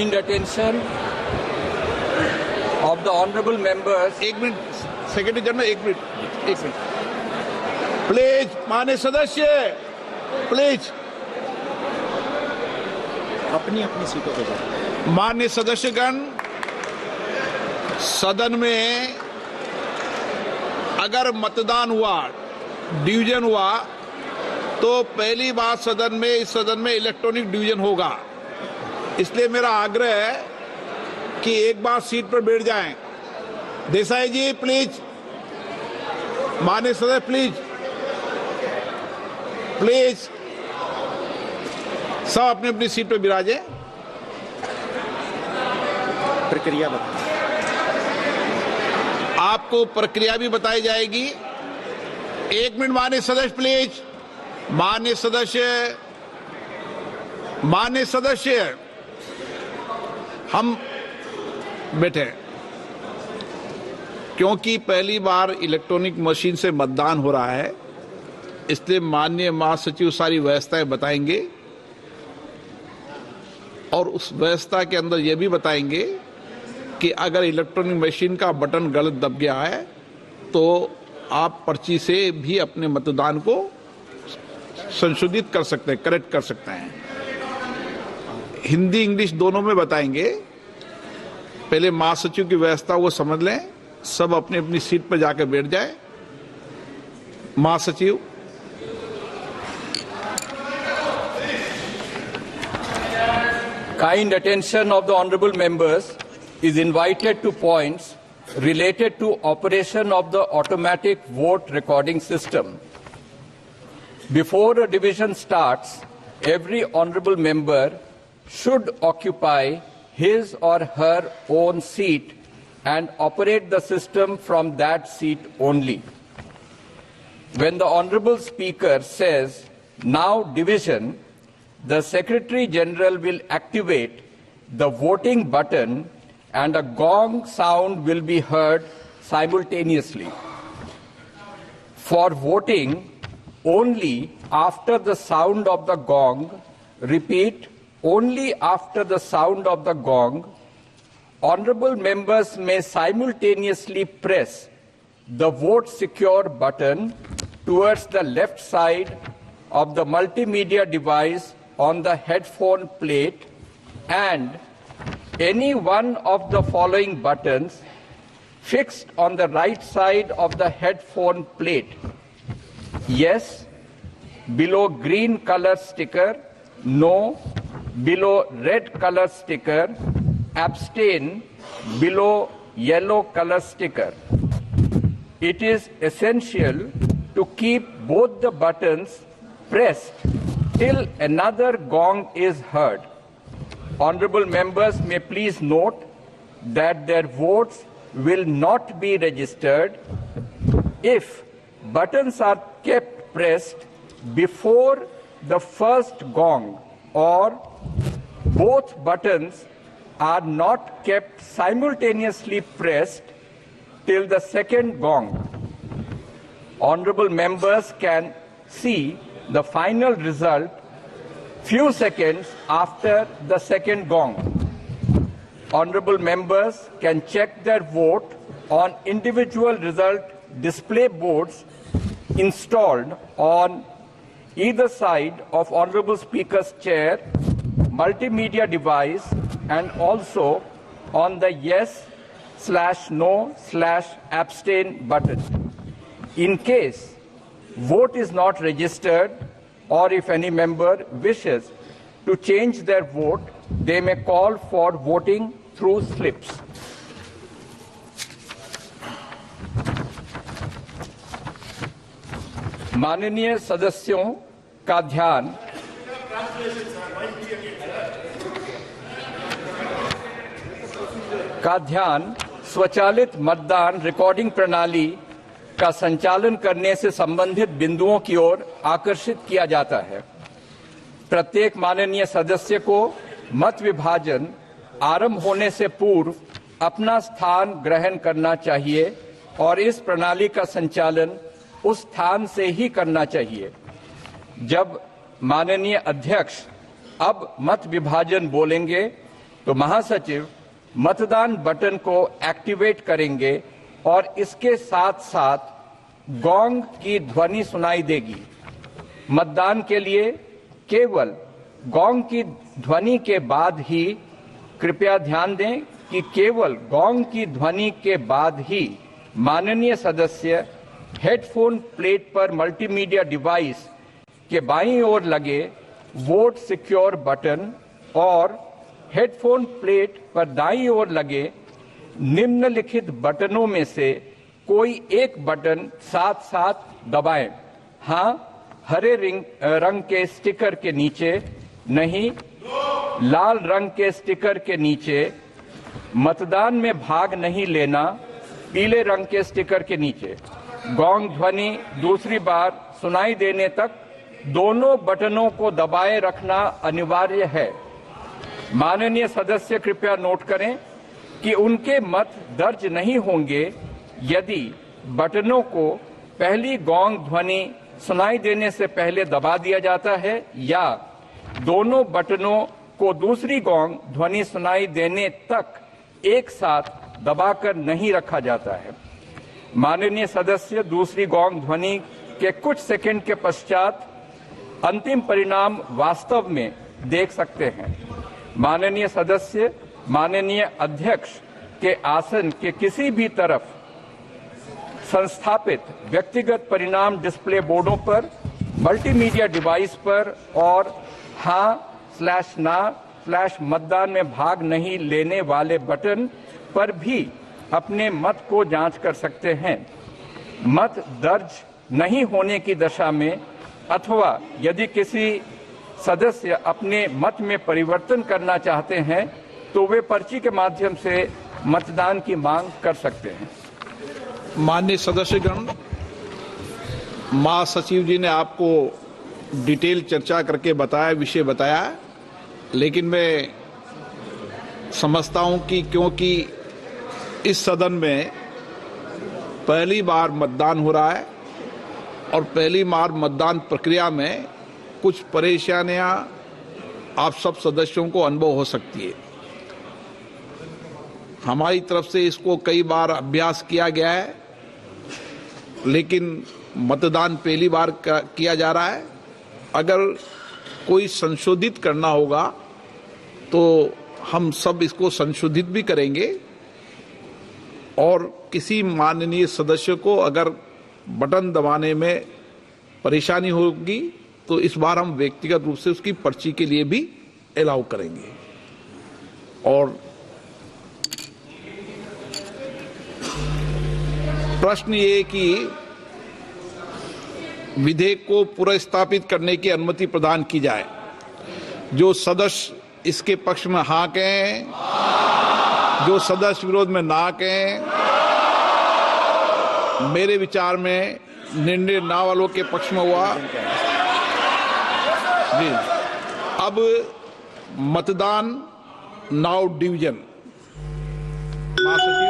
Kind attention of the honorable members. एक minute secretary general, एक minute please. माननीय सदस्य प्लीज अपनी अपनी सीटों पर जाओ। माननीय सदस्यगण, सदन में अगर मतदान हुआ, डिवीजन हुआ, तो पहली बात इस सदन में इलेक्ट्रॉनिक डिवीजन होगा। इसलिए मेरा आग्रह है कि एक बार सीट पर बैठ जाएं। देसाई जी प्लीज, माननीय सदस्य प्लीज प्लीज, सब अपनी अपनी सीट पर विराजें। प्रक्रिया बताएं। आपको प्रक्रिया भी बताई जाएगी। एक मिनट माननीय सदस्य प्लीज। माननीय सदस्य हम बैठे, क्योंकि पहली बार इलेक्ट्रॉनिक मशीन से मतदान हो रहा है, इसलिए माननीय महासचिव सारी व्यवस्थाएं बताएंगे और उस व्यवस्था के अंदर यह भी बताएंगे कि अगर इलेक्ट्रॉनिक मशीन का बटन गलत दब गया है तो आप पर्ची से भी अपने मतदान को संशोधित कर सकते हैं, करेक्ट कर सकते हैं। हिंदी इंग्लिश दोनों में बताएंगे। पहले महासचिव की व्यवस्था वो समझ लें, सब अपनी अपनी सीट पर जाकर बैठ जाए। महासचिव। Kind attention of the honorable members is invited to points related to operation of the automatic vote recording system. Before a division starts, every honorable member should occupy his or her own seat and operate the system from that seat only. When the honorable speaker says, "Now division," the Secretary General will activate the voting button and a gong sound will be heard simultaneously. For voting, only after the sound of the gong, repeat, only after the sound of the gong, honorable members may simultaneously press the vote secure button towards the left side of the multimedia device on the headphone plate and any one of the following buttons fixed on the right side of the headphone plate. Yes, below green color sticker. No, below red color sticker. Abstain, below yellow color sticker. It is essential to keep both the buttons pressed till another gong is heard. Honorable members may please note that their votes will not be registered if buttons are kept pressed before the first gong or both buttons are not kept simultaneously pressed till the second gong. Honorable members can see the final result few seconds after the second gong. Honorable members can check their vote on individual result display boards installed on either side of Honorable Speaker's chair, multimedia device, and also on the yes/no/abstain button. In case vote is not registered, or if any member wishes to change their vote, they may call for voting through slips. माननीय सदस्यों का ध्यान स्वचालित मतदान recording प्रणाली का संचालन करने से संबंधित बिंदुओं की ओर आकर्षित किया जाता है। प्रत्येक माननीय सदस्य को मत विभाजन आरंभ होने से पूर्व अपना स्थान ग्रहण करना चाहिए और इस प्रणाली का संचालन उस स्थान से ही करना चाहिए। जब माननीय अध्यक्ष अब मत विभाजन बोलेंगे तो महासचिव मतदान बटन को एक्टिवेट करेंगे और इसके साथ साथ गोंग की ध्वनि सुनाई देगी। मतदान के लिए केवल गोंग की ध्वनि के बाद ही, कृपया ध्यान दें कि केवल गोंग की ध्वनि के बाद ही माननीय सदस्य हेडफोन प्लेट पर मल्टीमीडिया डिवाइस के बाईं ओर लगे वोट सिक्योर बटन और हेडफोन प्लेट पर दाईं ओर लगे निम्नलिखित बटनों में से कोई एक बटन साथ साथ दबाएं। हाँ, हरे रंग के स्टिकर के नीचे नहीं, लाल रंग के स्टिकर के नीचे, मतदान में भाग नहीं लेना, पीले रंग के स्टिकर के नीचे। गोंग ध्वनि दूसरी बार सुनाई देने तक दोनों बटनों को दबाए रखना अनिवार्य है। माननीय सदस्य कृपया नोट करें कि उनके मत दर्ज नहीं होंगे यदि बटनों को पहली गोंग ध्वनि सुनाई देने से पहले दबा दिया जाता है या दोनों बटनों को दूसरी गोंग ध्वनि सुनाई देने तक एक साथ दबाकर नहीं रखा जाता है। माननीय सदस्य दूसरी गोंग ध्वनि के कुछ सेकंड के पश्चात अंतिम परिणाम वास्तव में देख सकते हैं। माननीय सदस्य माननीय अध्यक्ष के आसन के किसी भी तरफ संस्थापित व्यक्तिगत परिणाम डिस्प्ले बोर्डों पर, मल्टीमीडिया डिवाइस पर और हाँ/ना/मतदान में भाग नहीं लेने वाले बटन पर भी अपने मत को जांच कर सकते हैं। मत दर्ज नहीं होने की दशा में अथवा यदि किसी सदस्य अपने मत में परिवर्तन करना चाहते हैं तो वे पर्ची के माध्यम से मतदान की मांग कर सकते हैं। माननीय सदस्यगण, महासचिव जी ने आपको डिटेल चर्चा करके बताया, विषय बताया, लेकिन मैं समझता हूं कि क्योंकि इस सदन में पहली बार मतदान हो रहा है और पहली बार मतदान प्रक्रिया में कुछ परेशानियां आप सब सदस्यों को अनुभव हो सकती है। हमारी तरफ से इसको कई बार अभ्यास किया गया है, लेकिन मतदान पहली बार किया जा रहा है। अगर कोई संशोधित करना होगा तो हम सब इसको संशोधित भी करेंगे और किसी माननीय सदस्य को अगर बटन दबाने में परेशानी होगी तो इस बार हम व्यक्तिगत रूप से उसकी पर्ची के लिए भी अलाउ करेंगे। और प्रश्न ये कि विधेयक को पुनर्स्थापित करने की अनुमति प्रदान की जाए। जो सदस्य इसके पक्ष में हाँ कहें, जो सदस्य विरोध में ना कहें। मेरे विचार में निर्णय ना वालों के पक्ष में हुआ। जी, अब मतदान नाउ डिवीजन। महासचिव,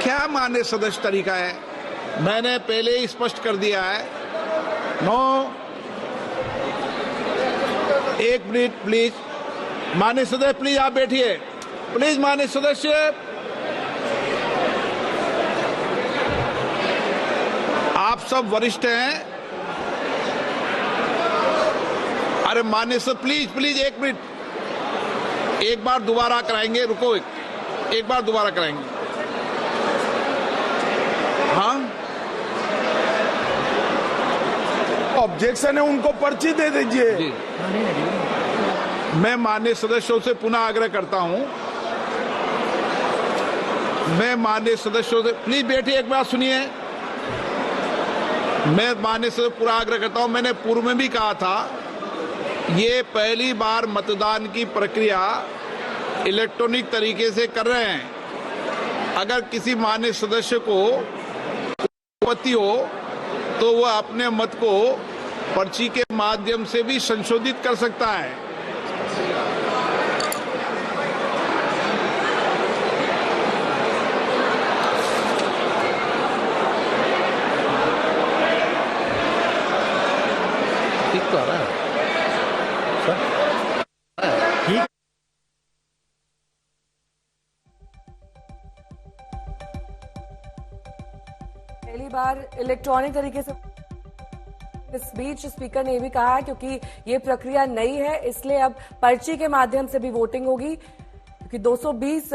क्या मान्य सदस्य तरीका है? मैंने पहले ही स्पष्ट कर दिया है। नो, एक मिनट प्लीज। मान्य सदस्य प्लीज आप बैठिए। प्लीज मान्य सदस्य, आप सब वरिष्ठ हैं। अरे मान्य सर प्लीज एक मिनट, एक बार दोबारा कराएंगे। रुको, एक बार दोबारा कराएंगे। हाँ, ऑब्जेक्शन है उनको पर्ची दे दीजिए। मैं माननीय सदस्यों से पुनः आग्रह करता हूं, मैं माननीय सदस्यों से, प्लीज बैठिए, एक बात सुनिए। मैं माननीय सदस्य पूरा आग्रह करता हूं, मैंने पूर्व में भी कहा था, ये पहली बार मतदान की प्रक्रिया इलेक्ट्रॉनिक तरीके से कर रहे हैं। अगर किसी माननीय सदस्य को आपत्ति हो तो वह अपने मत को पर्ची के माध्यम से भी संशोधित कर सकता है। ठीक तो आ रहा है सर। ठीक। पहली बार इलेक्ट्रॉनिक तरीके से इस बीच स्पीकर ने यह भी कहा है क्योंकि ये प्रक्रिया नई है इसलिए अब पर्ची के माध्यम से भी वोटिंग होगी, क्योंकि 220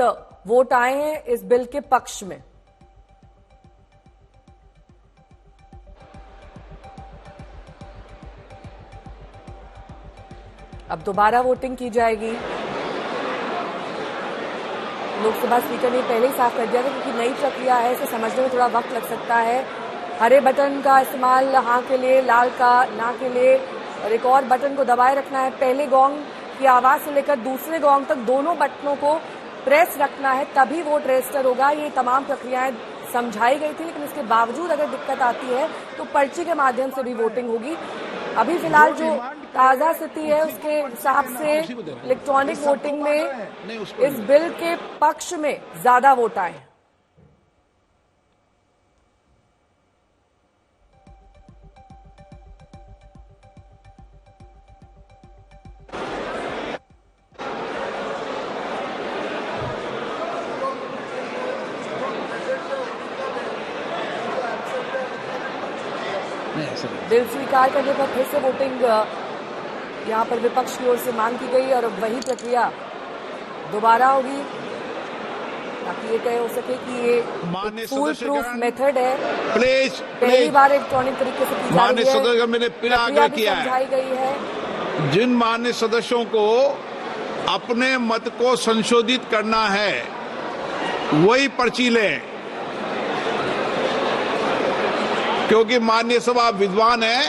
वोट आए हैं इस बिल के पक्ष में। अब दोबारा वोटिंग की जाएगी। लोकसभा स्पीकर ने पहले ही साफ कर दिया था क्योंकि नई प्रक्रिया है, इसे समझने में थोड़ा वक्त लग सकता है। हरे बटन का इस्तेमाल हाँ के लिए, लाल का ना के लिए, और एक और बटन को दबाए रखना है। पहले गोंग की आवाज से लेकर दूसरे गोंग तक दोनों बटनों को प्रेस रखना है, तभी वोट रजिस्टर होगा। ये तमाम प्रक्रियाएं समझाई गई थी, लेकिन इसके बावजूद अगर दिक्कत आती है तो पर्ची के माध्यम से भी वोटिंग होगी। अभी फिलहाल जो ताजा स्थिति है उसके हिसाब से इलेक्ट्रॉनिक वोटिंग में इस बिल के पक्ष में ज्यादा वोट आए हैं। बिल स्वीकार करने पर फिर से वोटिंग यहाँ पर विपक्ष की ओर से मांग की गई और वही प्रक्रिया दोबारा होगी ताकि ये तय हो सके कि ये फुल प्रूफ मेथड है। प्लीज पहली बार इलेक्ट्रॉनिक तरीके से की जा रही है। सदस्य, मैंने फिर आग्रह किया है, समझाई गई है। जिन मान्य सदस्यों को अपने मत को संशोधित करना है वही पर्ची लें, क्योंकि माननीय सब आप विद्वान हैं,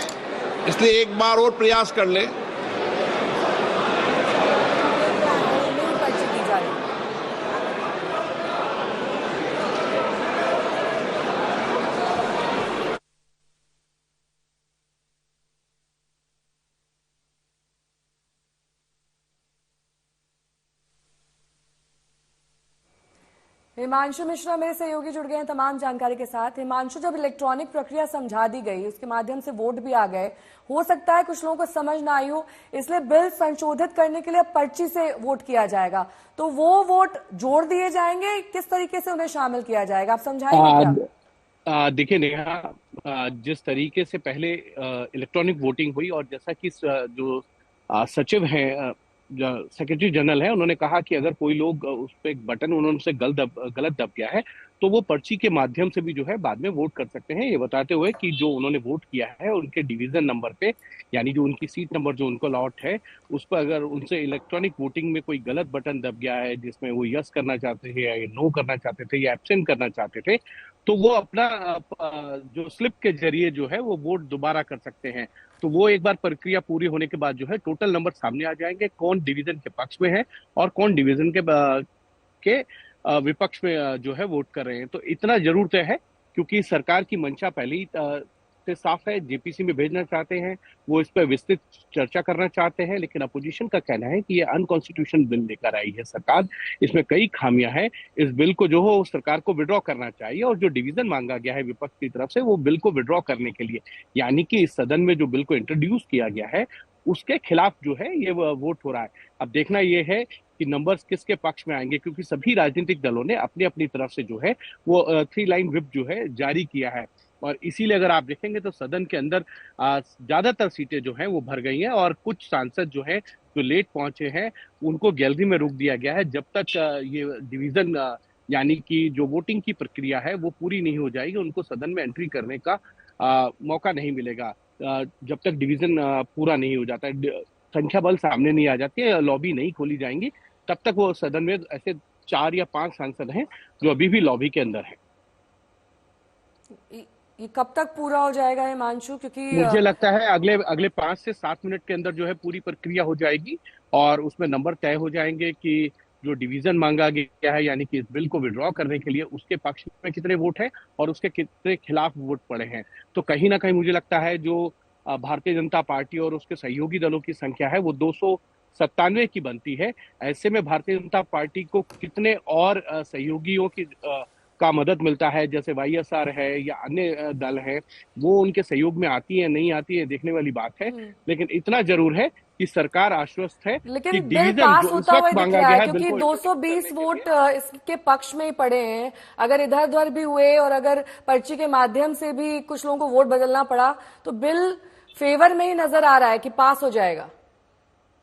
इसलिए एक बार और प्रयास कर लें। पर्ची की जा रही है। हिमांशु मिश्रा मेरे सहयोगी जुड़ गए हैं तमाम जानकारी के साथ। हिमांशु, जब इलेक्ट्रॉनिक प्रक्रिया समझा दी गई, उसके माध्यम से वोट भी आ गए, हो सकता है कुछ लोगों को समझ ना आई हो, इसलिए बिल संशोधित करने के लिए पर्ची से वोट किया जाएगा, तो वो वोट जोड़ दिए जाएंगे, किस तरीके से उन्हें शामिल किया जाएगा, आप समझाएंगे क्या? देखिए नेहा, जिस तरीके से पहले इलेक्ट्रॉनिक वोटिंग हुई और जैसा कि जो सचिव हैं, सेक्रेटरी जनरल है, उन्होंने कहा कि अगर कोई लोग उस पर एक बटन उन्होंने से गलत दब गया है तो वो पर्ची के माध्यम से भी जो है बाद में वोट कर सकते हैं, ये बताते हुए कि जो उन्होंने वोट किया है उनके डिवीजन नंबर पे, यानी जो उनकी सीट नंबर जो उनको अलॉट है उस पर अगर उनसे इलेक्ट्रॉनिक वोटिंग में कोई गलत बटन दब गया है जिसमें वो यस करना चाहते थे या नो करना चाहते थे या एब्सेंट करना चाहते थे, तो वो अपना जो स्लिप के जरिए जो है वो वोट दोबारा कर सकते हैं। तो वो एक बार प्रक्रिया पूरी होने के बाद जो है टोटल नंबर सामने आ जाएंगे, कौन डिवीजन के पक्ष में है और कौन डिवीजन के विपक्ष में जो है वोट कर रहे हैं। तो इतना जरूर तय है, क्योंकि सरकार की मंशा पहले ही से साफ है, जेपीसी में भेजना चाहते हैं, वो इस पर विस्तृत चर्चा करना चाहते हैं, लेकिन अपोजिशन का कहना है कि ये अनकॉन्स्टिट्यूशनल बिल लेकर आई है सरकार, इसमें कई खामियां हैं, इस बिल को जो हो सरकार को विड्रॉ करना चाहिए और जो डिवीजन मांगा गया है विपक्ष की तरफ से वो बिल को विड्रॉ करने के लिए, यानी कि इस सदन में जो बिल को इंट्रोड्यूस किया गया है उसके खिलाफ जो है ये वोट हो रहा है। अब देखना ये है कि नंबर्स किसके पक्ष में आएंगे, क्योंकि सभी राजनीतिक दलों ने अपनी अपनी तरफ से जो है वो 3 लाइन व्हिप जो है जारी किया है, और इसीलिए अगर आप देखेंगे तो सदन के अंदर ज्यादातर सीटें जो हैं वो भर गई हैं और कुछ सांसद जो हैं जो लेट पहुंचे हैं उनको गैलरी में रोक दिया गया है जब तक ये डिवीजन यानी कि जो वोटिंग की प्रक्रिया है वो पूरी नहीं हो जाएगी, उनको सदन में एंट्री करने का मौका नहीं मिलेगा जब तक डिवीजन पूरा नहीं हो जाता है, संख्या बल सामने नहीं आ जाती है, लॉबी नहीं खोली जाएंगी, तब तक वो सदन में ऐसे 4 या 5 सांसद हैं जो अभी भी लॉबी के अंदर हैं। ये कब तक पूरा हो जाएगा हिमांशु? क्योंकि मुझे लगता है अगले 5 से 7 मिनट के अंदर जो है पूरी प्रक्रिया हो जाएगी और उसमें नंबर तय हो जाएंगे कि जो डिवीजन मांगा गया है, यानी कि इस बिल को विड्रॉ करने के लिए, उसके पक्ष में कितने वोट हैं और उसके कितने खिलाफ वोट पड़े हैं। तो कहीं ना कहीं मुझे लगता है जो भारतीय जनता पार्टी और उसके सहयोगी दलों की संख्या है वो 297 की बनती है। ऐसे में भारतीय जनता पार्टी को कितने और सहयोगियों की का मदद मिलता है, जैसे वाईएसआर है या अन्य दल है, वो उनके सहयोग में आती है नहीं आती है देखने वाली बात है। लेकिन इतना जरूर है कि सरकार आश्वस्त है लेकिन कि बिल डिवीजन पास जो इस होता हुआ वक्त दिख मांगा रहा गया है, है, क्योंकि बिल्कुल 220 वोट इसके पक्ष में ही पड़े हैं। अगर इधर उधर भी हुए और अगर पर्ची के माध्यम से भी कुछ लोगों को वोट बदलना पड़ा तो बिल फेवर में ही नजर आ रहा है कि पास हो जाएगा।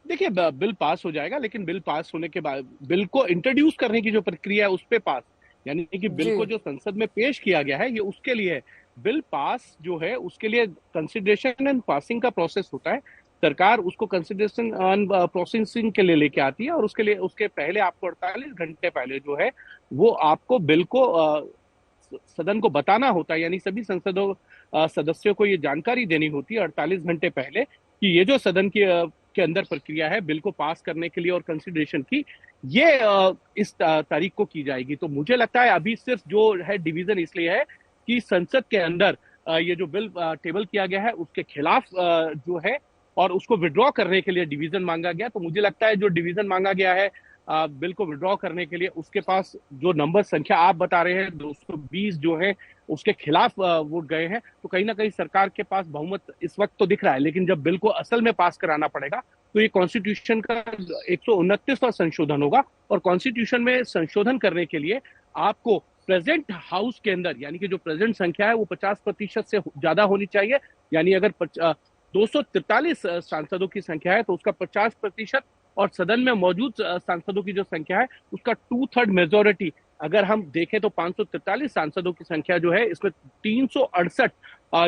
देखिए, बिल पास हो जाएगा, लेकिन बिल पास होने के बाद बिल को इंट्रोड्यूस करने की जो प्रक्रिया है उस पे पास, यानी कि बिल को जो संसद में पेश किया गया है ये उसके लिए है। बिल पास जो है उसके लिए कंसिडरेशन एंड पासिंग का प्रोसेस होता है। सरकार उसको कंसिडरेशन एंड प्रोसेसिंग के लिए लेके आती है और उसके लिए उसके पहले आपको 48 घंटे पहले जो है वो आपको बिल को सदन को बताना होता है, यानी सभी संसदों सदस्यों को ये जानकारी देनी होती है 48 घंटे पहले कि ये जो सदन की के अंदर प्रक्रिया है बिल को पास करने के लिए और कंसिडरेशन की, ये इस तारीख को की जाएगी। तो मुझे लगता है अभी सिर्फ जो है डिवीजन इसलिए है कि संसद के अंदर ये जो बिल टेबल किया गया है उसके खिलाफ जो है और उसको विड्रॉ करने के लिए डिवीजन मांगा गया। तो मुझे लगता है जो डिवीजन मांगा गया है बिल को विड्रॉ करने के लिए, उसके पास जो नंबर संख्या आप बता रहे हैं 220 जो है उसके खिलाफ वोट गए हैं। तो कहीं ना कहीं सरकार के पास बहुमत इस वक्त तो दिख रहा है, लेकिन जब बिल को असल में पास कराना पड़ेगा तो ये कॉन्स्टिट्यूशन का 129वां संशोधन होगा और कॉन्स्टिट्यूशन में संशोधन करने के लिए आपको प्रेजेंट हाउस के अंदर, यानी कि जो प्रेजेंट संख्या है वो 50% से ज्यादा होनी चाहिए। यानी अगर 243 सांसदों की संख्या है तो उसका 50% और सदन में मौजूद सांसदों की जो संख्या है उसका 2/3 मेजोरिटी। अगर हम देखें तो 543 सांसदों की संख्या जो है इसमें 368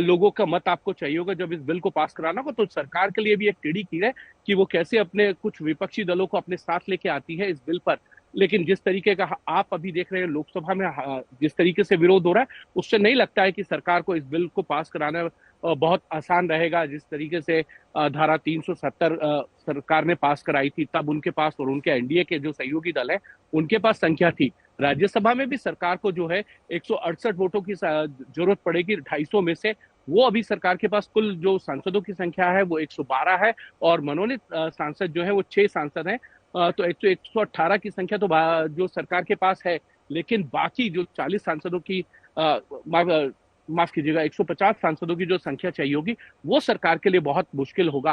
लोगों का मत आपको चाहिए होगा जब इस बिल को पास कराना हो। तो सरकार के लिए भी एक टेढ़ी कील है कि वो कैसे अपने कुछ विपक्षी दलों को अपने साथ लेके आती है इस बिल पर। लेकिन जिस तरीके का आप अभी देख रहे हैं लोकसभा में जिस तरीके से विरोध हो रहा है, उससे नहीं लगता है कि सरकार को इस बिल को पास कराना बहुत आसान रहेगा। जिस तरीके से धारा 370 सरकार ने पास कराई थी, तब उनके पास और उनके एनडीए के जो सहयोगी दल है उनके पास संख्या थी। राज्यसभा में भी सरकार को जो है 168 वोटों की जरूरत पड़ेगी 250 में से। वो अभी सरकार के पास कुल जो सांसदों की संख्या है वो 112 है और मनोनीत सांसद जो है वो 6 सांसद हैं। तो 118 की संख्या तो जो सरकार के पास है, लेकिन बाकी जो 40 सांसदों की माफ कीजिएगा 150 सांसदों की जो संख्या चाहिए होगी वो सरकार के लिए बहुत मुश्किल होगा।